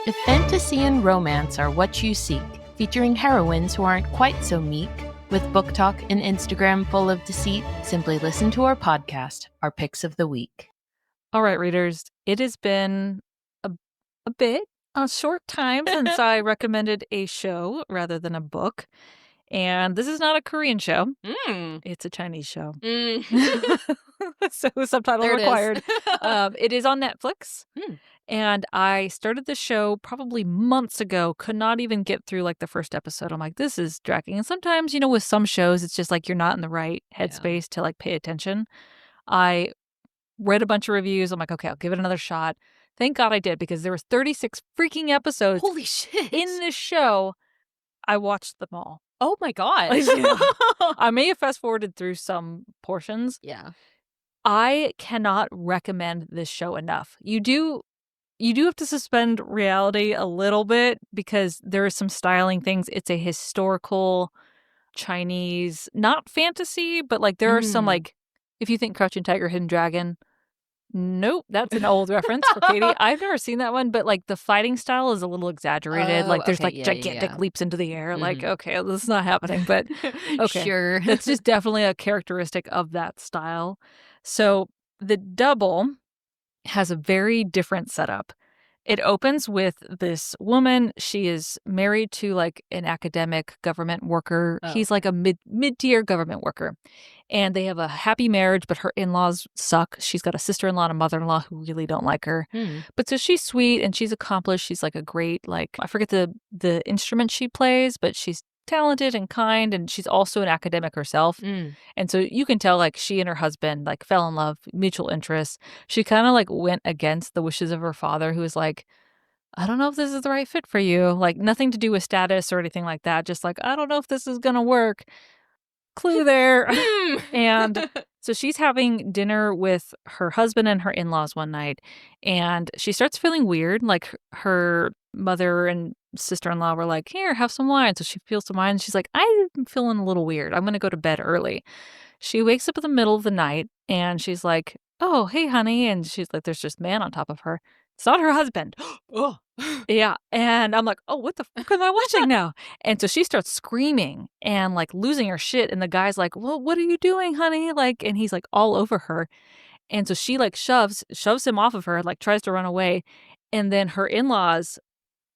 If fantasy and romance are what you seek, featuring heroines who aren't quite so meek, with book talk and Instagram full of deceit, simply listen to our podcast, Our Picks of the Week. All right, readers, it has been a short time since I recommended a show rather than a book. And this is not a Korean show. It's a Chinese show. So subtitle required. It is on Netflix. And I started the show probably months ago, could not even get through like the first episode. I'm like, this is dragging. And sometimes, with some shows, it's just like you're not in the right headspace to like pay attention. I read a bunch of reviews. I'm like, okay, I'll give it another shot. Thank God I did, because there was 36 freaking episodes. Holy shit. In this show. I watched them all. Oh my God. I may have fast forwarded through some portions. Yeah. I cannot recommend this show enough. You do have to suspend reality a little bit because there are some styling things. It's a historical Chinese, not fantasy, but like there are some like, if you think Crouching Tiger, Hidden Dragon, nope, that's an old reference for Katie. I've never seen that one, but like the fighting style is a little exaggerated. Like there's gigantic leaps into the air. Like, okay, this is not happening, but okay. Sure. That's just definitely a characteristic of that style. So the double has a very different setup. It opens with this woman. She is married to like an academic government worker. He's like a mid-tier government worker. And they have a happy marriage, but her in-laws suck. She's got a sister-in-law and a mother-in-law who really don't like her. But so she's sweet and she's accomplished. She's like a great, like, I forget the instrument she plays, but she's talented and kind, and she's also an academic herself. And so you can tell like she and her husband like fell in love, mutual interests. She kind of like went against the wishes of her father, who was like, I don't know if this is the right fit for you. Like nothing to do with status or anything like that. Just like, I don't know if this is gonna work. Clue there. And so she's having dinner with her husband and her in-laws one night, and she starts feeling weird. Like her mother and sister-in-law were like, here, have some wine. So she feels some wine and she's like, I'm feeling a little weird. I'm going to go to bed early. She wakes up in the middle of the night and she's like, oh, hey, honey. And she's like, there's just man on top of her. It's not her husband. Oh. Yeah. And I'm like, oh, what the fuck am I watching now? And so she starts screaming and like losing her shit. And the guy's like, well, what are you doing, honey? Like, and he's like all over her. And so she like shoves him off of her, like tries to run away. And then her in-laws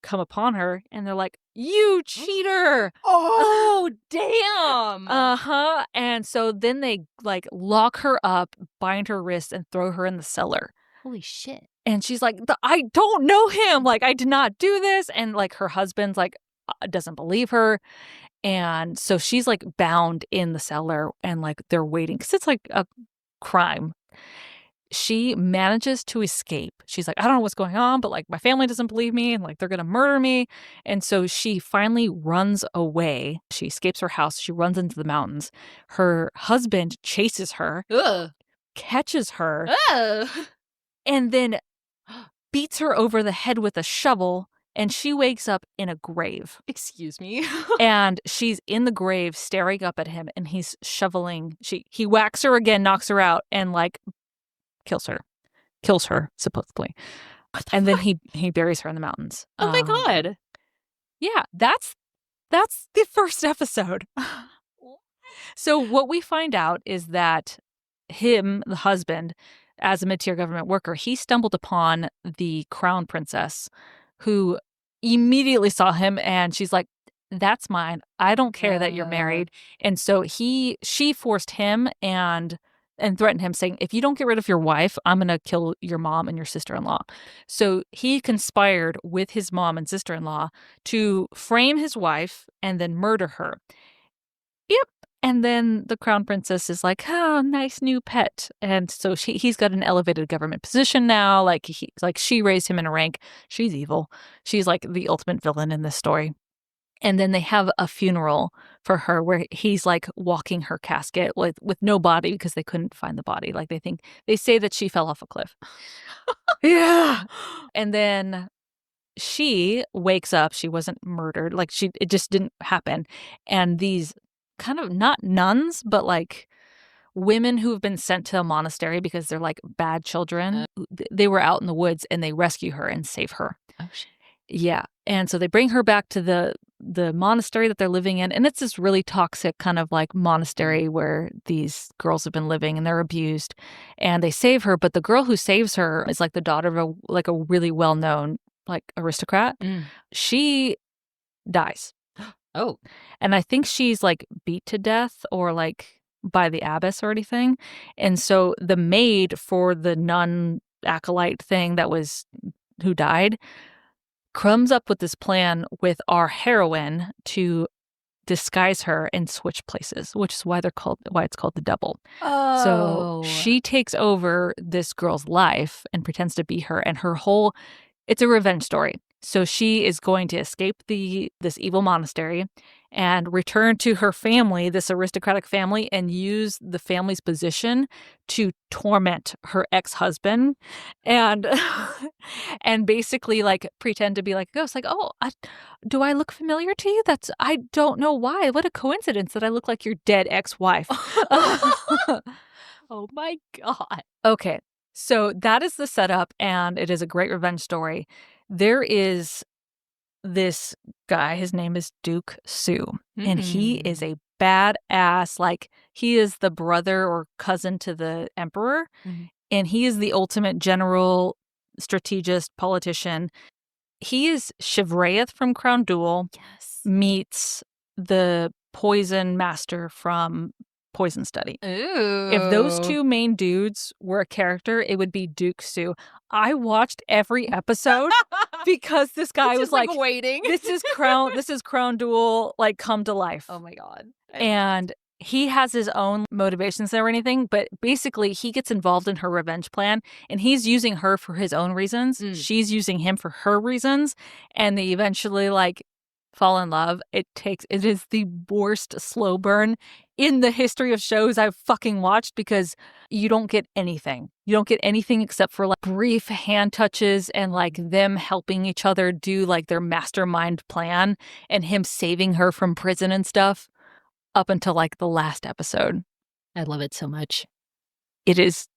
come upon her and they're like, you cheater. Oh, damn. Uh-huh. And so then they like lock her up, bind her wrists, and throw her in the cellar. Holy shit. And she's like, I don't know him. Like, I did not do this. And like her husband's like, doesn't believe her. And so she's like bound in the cellar and like they're waiting because it's like a crime. She manages to escape. She's like, I don't know what's going on, but like my family doesn't believe me and like they're going to murder me. And so she finally runs away. She escapes her house. She runs into the mountains. Her husband chases her, catches her, and then beats her over the head with a shovel. And she wakes up in a grave. Excuse me. And she's in the grave staring up at him and he's shoveling. He whacks her again, knocks her out, and like kills her supposedly, and then he buries her in the mountains. Oh my God. Yeah, that's the first episode. So what we find out is that him, the husband, as a mid-tier government worker, he stumbled upon the crown princess, who immediately saw him, and she's like, that's mine. I don't care that you're married. And so she forced him and threatened him, saying, if you don't get rid of your wife, I'm going to kill your mom and your sister-in-law. So he conspired with his mom and sister-in-law to frame his wife and then murder her. Yep. And then the crown princess is like, oh, nice new pet. And so he's got an elevated government position now. Like she raised him in a rank. She's evil. She's like the ultimate villain in this story. And then they have a funeral for her where he's like walking her casket with no body because they couldn't find the body. Like they say that she fell off a cliff. Yeah. And then she wakes up. She wasn't murdered. Like it just didn't happen. And these kind of not nuns, but like women who have been sent to a monastery because they're like bad children. They were out in the woods and they rescue her and save her. Oh, shit. Yeah. And so they bring her back to the monastery that they're living in. And it's this really toxic kind of like monastery where these girls have been living and they're abused. And they save her. But the girl who saves her is like the daughter of a really well-known like aristocrat. She dies. Oh. And I think she's like beat to death or like by the abbess or anything. And so the maid for the nun acolyte thing who died comes up with this plan with our heroine to disguise her and switch places, which is why it's called the double. Oh. So she takes over this girl's life and pretends to be her, and it's a revenge story. So she is going to escape this evil monastery and return to her family, this aristocratic family, and use the family's position to torment her ex-husband and basically like pretend to be like a ghost. Like, oh, do I look familiar to you? I don't know why. What a coincidence that I look like your dead ex-wife. Oh my God. Okay. So that is the setup, and it is a great revenge story. There is this guy, his name is Duke Sue, and he is a badass. Like, he is the brother or cousin to the emperor, and he is the ultimate general, strategist, politician. He is Shivraeth from Crown Duel, meets the poison master from Poison Study. Ooh. If those two main dudes were a character, it would be Duke Sue. I watched every episode because this guy was like waiting. This is Crown Duel, like, come to life. Oh my God. And he has his own motivations or anything, but basically he gets involved in her revenge plan, and he's using her for his own reasons. She's using him for her reasons, and they eventually like fall in love. It is the worst slow burn in the history of shows I've fucking watched, because you don't get anything. You don't get anything except for like brief hand touches and like them helping each other do like their mastermind plan and him saving her from prison and stuff up until like the last episode. I love it so much. It is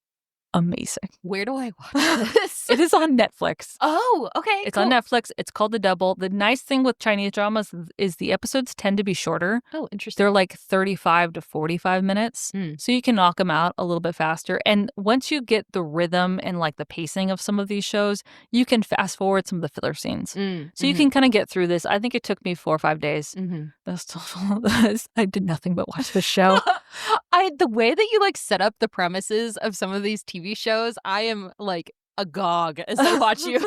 amazing. Where do I watch this? It is on Netflix. Oh, okay. It's on Netflix. It's called The Double. The nice thing with Chinese dramas is the episodes tend to be shorter. Oh, interesting. They're like 35 to 45 minutes. So you can knock them out a little bit faster. And once you get the rhythm and like the pacing of some of these shows, you can fast forward some of the filler scenes. So you can kind of get through this. I think it took me 4 or 5 days. I did nothing but watch the show. The way that you like set up the premises of some of these TV shows, I am like agog as I watch you.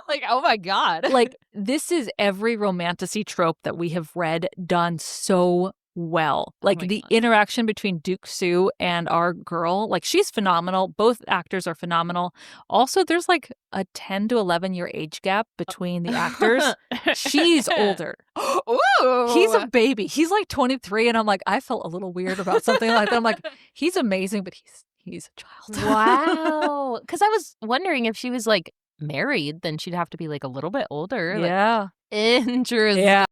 Like, oh my God. Like, this is every romantasy trope that we have read done so well. Like, the interaction between Duke Sue and our girl, like, she's phenomenal. Both actors are phenomenal. Also, there's like a 10 to 11 year age gap between the actors. She's older. Ooh. He's a baby. He's like 23, and I'm like, I felt a little weird about something like that. I'm like, he's amazing, but he's a child. Wow. Because I was wondering if she was like married, then she'd have to be like a little bit older. Yeah. Like, interesting. Yeah.